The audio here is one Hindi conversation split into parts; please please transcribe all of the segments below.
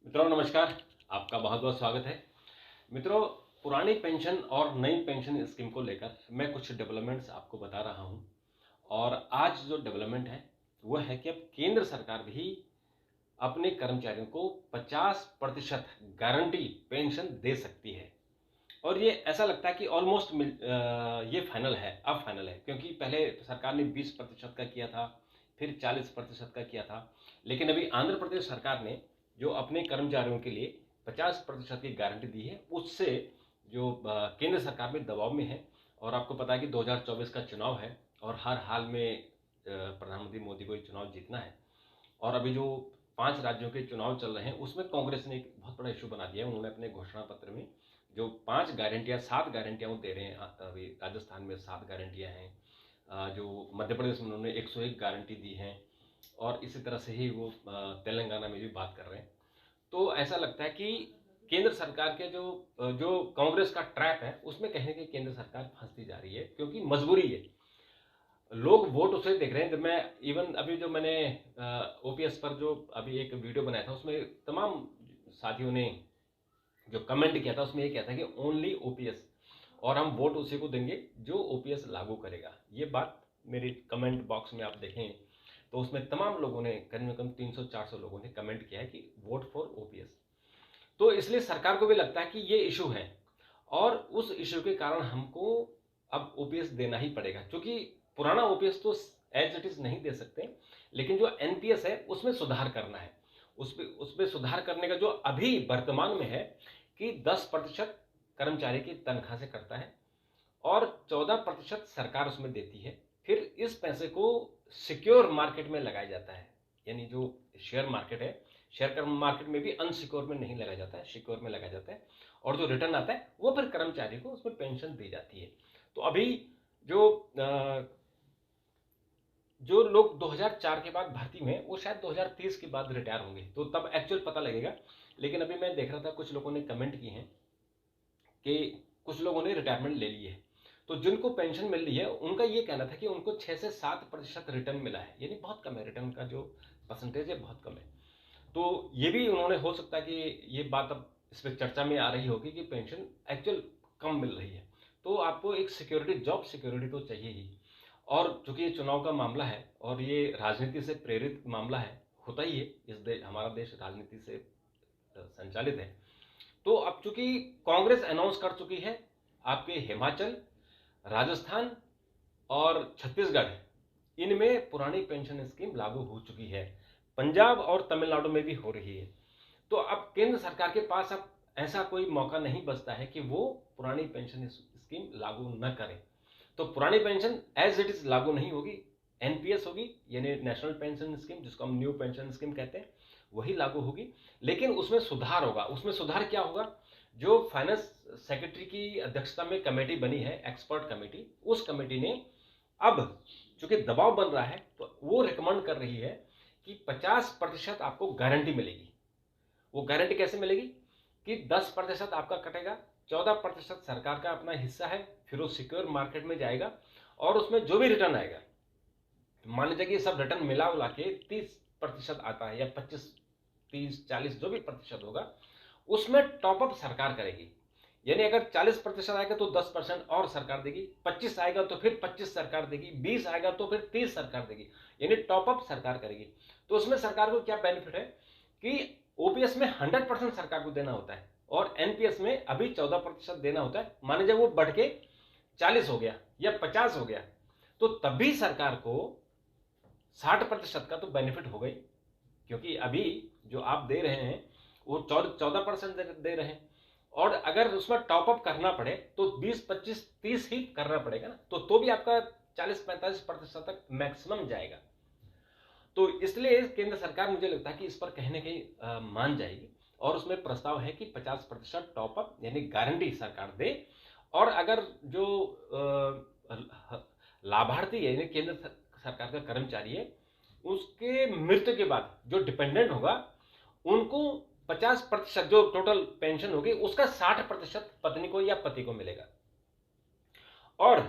मित्रों नमस्कार। आपका बहुत बहुत स्वागत है। मित्रों, पुरानी पेंशन और नई पेंशन स्कीम को लेकर मैं कुछ डेवलपमेंट्स आपको बता रहा हूं। और आज जो डेवलपमेंट है वह है कि अब केंद्र सरकार भी अपने कर्मचारियों को 50% गारंटी पेंशन दे सकती है। और ये ऐसा लगता है कि ऑलमोस्ट ये फाइनल है, अब फाइनल है, क्योंकि पहले सरकार ने 20% का किया था, फिर 40% का किया था। लेकिन अभी आंध्र प्रदेश सरकार ने जो अपने कर्मचारियों के लिए 50% की गारंटी दी है, उससे जो केंद्र सरकार में दबाव में है। और आपको पता है कि 2024 का चुनाव है और हर हाल में प्रधानमंत्री मोदी को ये चुनाव जीतना है। और अभी जो 5 राज्यों के चुनाव चल रहे हैं उसमें कांग्रेस ने एक बहुत बड़ा इशू बना दिया है। उन्होंने अपने घोषणा पत्र में जो 5 गारंटियां 7 गारंटियां वो दे रहे हैं। अभी राजस्थान में 7 गारंटियां हैं, जो मध्य प्रदेश में उन्होंने 101 गारंटी दी है, और इसी तरह से ही वो तेलंगाना में भी बात कर रहे हैं। तो ऐसा लगता है कि केंद्र सरकार के जो कांग्रेस का ट्रैप है उसमें कहीं ना कहीं केंद्र सरकार फंसती जा रही है, क्योंकि मजबूरी है। लोग वोट उसे देख रहे हैं। जब मैं इवन अभी जो मैंने ओपीएस पर जो अभी एक वीडियो बनाया था उसमें तमाम साथियों ने जो कमेंट किया था उसमें ये कहता है कि ओनली ओपीएस, और हम वोट उसी को देंगे जो ओपीएस लागू करेगा। ये बात मेरी कमेंट बॉक्स में आप देखें तो उसमें तमाम लोगों ने, कम से कम 300-400 लोगों ने कमेंट किया है कि वोट फॉर ओपीएस। तो इसलिए सरकार को भी लगता है कि ये इशू है और उस इशू के कारण हमको अब ओपीएस देना ही पड़ेगा, क्योंकि पुराना ओपीएस तो एज इट इज नहीं दे सकते, लेकिन जो एनपीएस है उसमें सुधार करना है। उसमें सुधार करने का जो अभी वर्तमान में है कि 10% कर्मचारी की तनख्वाह से करता है और 14% सरकार उसमें देती है। फिर इस पैसे को सिक्योर मार्केट में लगाया जाता है, यानी जो शेयर मार्केट है, शेयर मार्केट में भी अनसिक्योर में नहीं लगाया जाता है, सिक्योर में लगाया जाता है। और जो रिटर्न आता है वो फिर कर्मचारी को उसमें पेंशन दी जाती है। तो अभी जो जो लोग 2004 के बाद भर्ती में, वो शायद 2030 के बाद रिटायर होंगे, तो तब एक्चुअल पता लगेगा। लेकिन अभी मैं देख रहा था कुछ लोगों ने कमेंट किए हैं कि कुछ लोगों ने रिटायरमेंट ले ली है। तो जिनको पेंशन मिल रही है उनका ये कहना था कि उनको 6 से 7% रिटर्न मिला है, यानी बहुत कम है। रिटर्न का जो परसेंटेज है बहुत कम है। तो ये भी उन्होंने, हो सकता है कि ये बात अब इस पर चर्चा में आ रही होगी कि पेंशन एक्चुअल कम मिल रही है। तो आपको एक सिक्योरिटी, जॉब सिक्योरिटी तो चाहिए ही। और चूंकि ये चुनाव का मामला है और ये राजनीति से प्रेरित मामला है, होता ही है, हमारा देश राजनीति से संचालित है। तो अब चूंकि कांग्रेस अनाउंस कर चुकी है, आपके हिमाचल, राजस्थान और छत्तीसगढ़, इनमें पुरानी पेंशन स्कीम लागू हो चुकी है। पंजाब और तमिलनाडु में भी हो रही है। तो अब केंद्र सरकार के पास अब ऐसा कोई मौका नहीं बचता है कि वो पुरानी पेंशन स्कीम लागू न करे। तो पुरानी पेंशन एज इट इज लागू नहीं होगी, एनपीएस होगी, यानी नेशनल पेंशन स्कीम, जिसको हम न्यू पेंशन स्कीम कहते हैं, वही लागू होगी। लेकिन उसमें सुधार होगा। उसमें सुधार क्या होगा? जो फाइनेंस सेक्रेटरी की अध्यक्षता में कमेटी बनी है, एक्सपर्ट कमेटी, उस कमेटी ने अब चूंकि दबाव बन रहा है तो वो रिकमेंड कर रही है कि 50% आपको गारंटी मिलेगी। वो गारंटी कैसे मिलेगी कि 10% आपका कटेगा, 14% सरकार का अपना हिस्सा है, फिर वो सिक्योर मार्केट में जाएगा और उसमें जो भी रिटर्न आएगा, मान लीजिए कि सब रिटर्न मिला उला के 30% आता है, या 25, 30, 40 जो भी प्रतिशत होगा, उसमें टॉपअप सरकार करेगी। यानी अगर 40% आएगा तो 10% और सरकार देगी, 25 आएगा तो फिर 25 सरकार देगी, 20 आएगा तो फिर 30 सरकार देगी, यानी टॉपअप सरकार करेगी। तो उसमें सरकार को क्या बेनिफिट है कि ओपीएस में 100% सरकार को देना होता है और एनपीएस में अभी 14% देना होता है। माने जब वो बढ़ के 40 हो गया या 50 हो गया तो तब भी सरकार को 60% का तो बेनिफिट हो गई, क्योंकि अभी जो आप दे रहे हैं वो 14% दे रहे हैं। और अगर उसमें टॉपअप करना पड़े तो 20, 25, 30 ही करना पड़ेगा ना, तो भी आपका 40-45% तक मैक्सिमम जाएगा। तो इसलिए केंद्र सरकार, मुझे लगता है कि इस पर कहीं ना कहीं मान जाएगी और उसमें प्रस्ताव है कि 50% टॉपअप यानी गारंटी सरकार दे। और अगर जो लाभार्थी है, यानी केंद्र सरकार का कर्मचारी है, उसके मृत्यु के बाद जो डिपेंडेंट होगा उनको 50% जो टोटल पेंशन होगी उसका 60% पत्नी को या पति को मिलेगा। और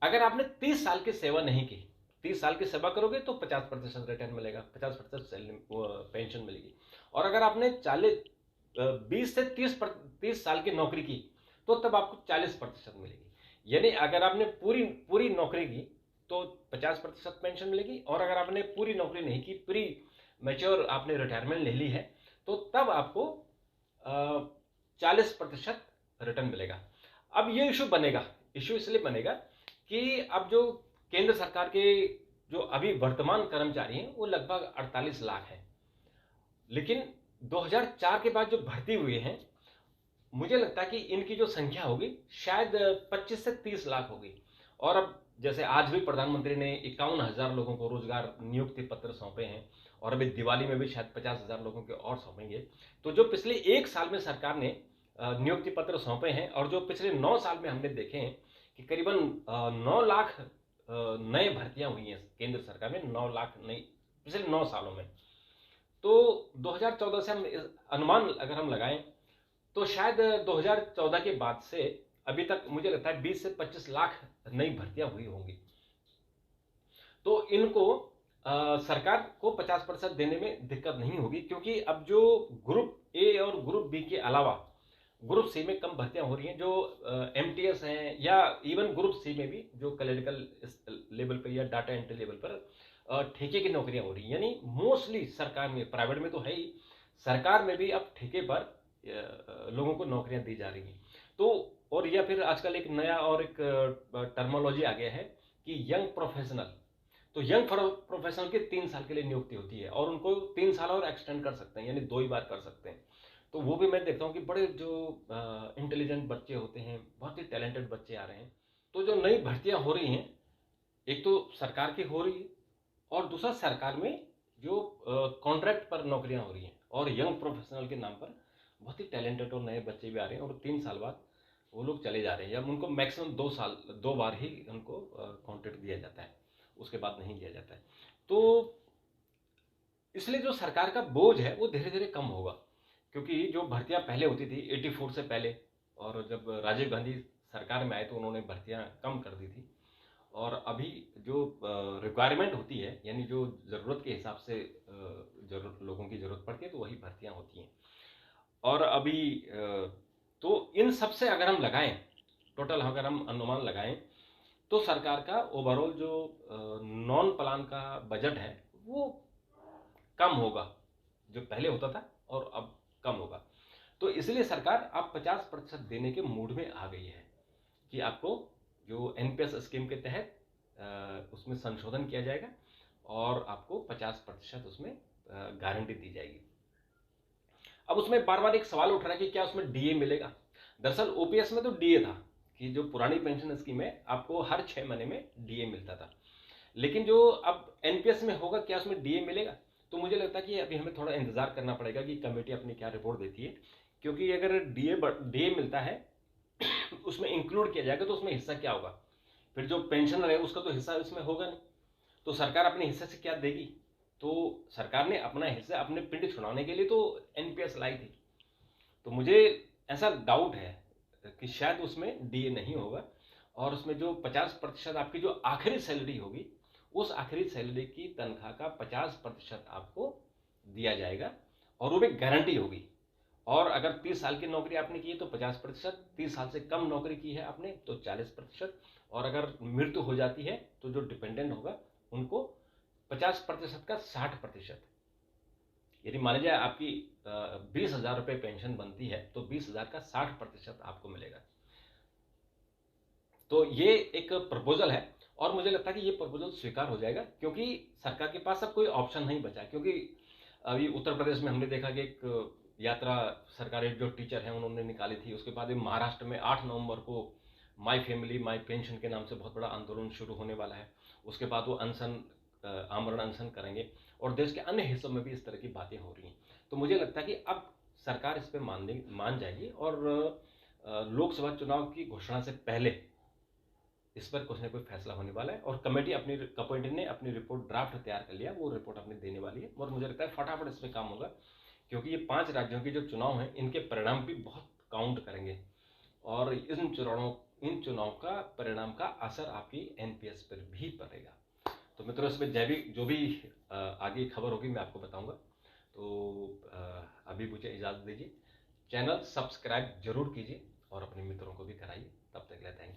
अगर आपने 30 साल की सेवा नहीं की, 30 साल की सेवा करोगे तो 50% रिटर्न मिलेगा, 50% पेंशन मिलेगी। और अगर आपने 20 से 30 साल की नौकरी की तो तब आपको 40% मिलेगी। यानी अगर आपने पूरी पूरी नौकरी की तो 50% पेंशन मिलेगी, और अगर आपने पूरी नौकरी नहीं की, प्री मैच्योर आपने रिटायरमेंट ले ली है, तो तब आपको 40% रिटर्न मिलेगा। अब ये इशू बनेगा, इशू इसलिए बनेगा कि अब जो केंद्र सरकार के जो अभी वर्तमान कर्मचारी हैं वो लगभग 48 लाख हैं, लेकिन 2004 के बाद जो भर्ती हुए हैं, मुझे लगता है कि इनकी जो संख्या होगी शायद 25 से 30 लाख होगी। और अब जैसे आज भी प्रधानमंत्री ने 51,000 लोगों को रोजगार नियुक्ति पत्र सौंपे हैं, और अभी दिवाली में भी शायद 50,000 लोगों के और सौंपेंगे। तो जो पिछले एक साल में सरकार ने नियुक्ति पत्र सौंपे हैं, और जो पिछले 9 साल में हमने देखे हैं कि करीबन 9 लाख नए भर्तियां हुई हैं केंद्र सरकार में, 9 लाख नई पिछले 9 सालों में। तो 2014 से हम अनुमान अगर हम लगाएं तो शायद 2014 के बाद से अभी तक मुझे लगता है 20 से 25 लाख नई भर्तियां हुई होंगी। तो इनको सरकार को 50% देने में दिक्कत नहीं होगी, क्योंकि अब जो ग्रुप ए और ग्रुप बी के अलावा ग्रुप सी में कम भर्तियां हो रही हैं, जो एमटीएस हैं, या इवन ग्रुप सी में भी जो क्लरिकल लेवल पर या डाटा एंट्री लेवल पर ठेके की नौकरियां हो रही हैं। यानी मोस्टली सरकार में, प्राइवेट में तो है ही, सरकार में भी अब ठेके पर लोगों को नौकरियां दी जा रही हैं। तो और या फिर आजकल एक नया और एक टर्मोलॉजी आ गया है कि यंग प्रोफेशनल। तो यंग प्रोफेशनल के 3 साल के लिए नियुक्ति होती है, और उनको 3 साल और एक्सटेंड कर सकते हैं, यानी 2 ही बार कर सकते हैं। तो वो भी मैं देखता हूँ कि बड़े जो इंटेलिजेंट बच्चे होते हैं, बहुत ही टैलेंटेड बच्चे आ रहे हैं। तो जो नई भर्तियां हो रही हैं, एक तो सरकार की हो रही है, और दूसरा सरकार में जो कॉन्ट्रैक्ट पर नौकरियां हो रही हैं, और यंग प्रोफेशनल के नाम पर बहुत ही टैलेंटेड और नए बच्चे भी आ रहे हैं, और 3 साल बाद वो लोग चले जा रहे हैं, या उनको मैक्सिमम 2 बार ही उनको कॉन्ट्रैक्ट दिया जाता है, उसके बाद नहीं दिया जाता है। तो इसलिए जो सरकार का बोझ है वो धीरे धीरे कम होगा, क्योंकि जो भर्तियां पहले होती थी 84 से पहले, और जब राजीव गांधी सरकार में आए तो उन्होंने भर्तियां कम कर दी थी, और अभी जो रिक्वायरमेंट होती है, यानी जो ज़रूरत के हिसाब से जरूरत लोगों की ज़रूरत पड़ती है, तो वही भर्तियां होती हैं। और अभी तो इन सब से अगर हम लगाएं, टोटल अगर हम अनुमान लगाएं, तो सरकार का ओवरऑल जो नॉन प्लान का बजट है वो कम होगा, जो पहले होता था और अब कम होगा। तो इसलिए सरकार अब 50% देने के मूड में आ गई है कि आपको जो एनपीएस स्कीम के तहत उसमें संशोधन किया जाएगा, और आपको 50% उसमें गारंटी दी जाएगी। अब उसमें बार बार एक सवाल उठ रहा है कि क्या उसमें डीए मिलेगा। दरअसल ओपीएस में तो डीए था कि जो पुरानी पेंशन स्कीम है आपको हर 6 महीने में डीए मिलता था, लेकिन जो अब एनपीएस में होगा, क्या उसमें डीए मिलेगा? तो मुझे लगता है कि अभी हमें थोड़ा इंतजार करना पड़ेगा कि कमेटी अपनी क्या रिपोर्ट देती है, क्योंकि अगर डीए मिलता है उसमें इंक्लूड किया जाएगा तो उसमें हिस्सा क्या होगा, फिर जो पेंशनर है उसका तो हिस्सा इसमें होगा नहीं, तो सरकार अपने हिस्से से क्या देगी? तो सरकार ने अपना हिस्सा अपने पिंड छुड़ाने के लिए तो एनपीएस लाई थी। तो मुझे ऐसा डाउट है कि शायद उसमें डीए नहीं होगा, और उसमें जो 50% आपकी जो आखिरी सैलरी होगी, उस आखिरी सैलरी की तनख्वाह का 50% आपको दिया जाएगा, और वो भी गारंटी होगी। और अगर 30 साल की नौकरी आपने की है तो 50%, 30 साल से कम नौकरी की है आपने तो 40%, और अगर मृत्यु हो जाती है तो जो डिपेंडेंट होगा उनको 50% का 60%। यदि मान लीजिए आपकी 20,000 रुपये पेंशन बनती है तो 20,000 का 60% आपको मिलेगा। तो ये एक प्रपोजल है, और मुझे लगता है कि ये प्रपोजल स्वीकार हो जाएगा, क्योंकि सरकार के पास अब कोई ऑप्शन नहीं बचा। क्योंकि अभी उत्तर प्रदेश में हमने देखा कि एक यात्रा सरकारी जो टीचर हैं उन्होंने निकाली थी, उसके बाद महाराष्ट्र में 8 नवंबर को माई फैमिली माई पेंशन के नाम से बहुत बड़ा आंदोलन शुरू होने वाला है। उसके बाद वो आमरण अनशन करेंगे, और देश के अन्य हिस्सों में भी इस तरह की बातें हो रही हैं। तो मुझे लगता है कि अब सरकार इस पर मान जाएगी, और लोकसभा चुनाव की घोषणा से पहले इस पर कुछ न कुछ फैसला होने वाला है, और कमेटी ने अपनी रिपोर्ट ड्राफ्ट तैयार कर लिया, वो रिपोर्ट अपनी देने वाली है, और मुझे लगता है फटाफट इस पर काम होगा, क्योंकि ये 5 राज्यों के जो चुनाव हैं इनके परिणाम भी बहुत काउंट करेंगे, और इन चुनाव का परिणाम का असर आपकी एनपीएस पर भी पड़ेगा। तो मित्रों, इसमें जो भी आगे खबर होगी मैं आपको बताऊंगा। तो अभी मुझे इजाज़त दीजिए। चैनल सब्सक्राइब जरूर कीजिए और अपने मित्रों को भी कराइए। तब तक के लिए थैंक यू।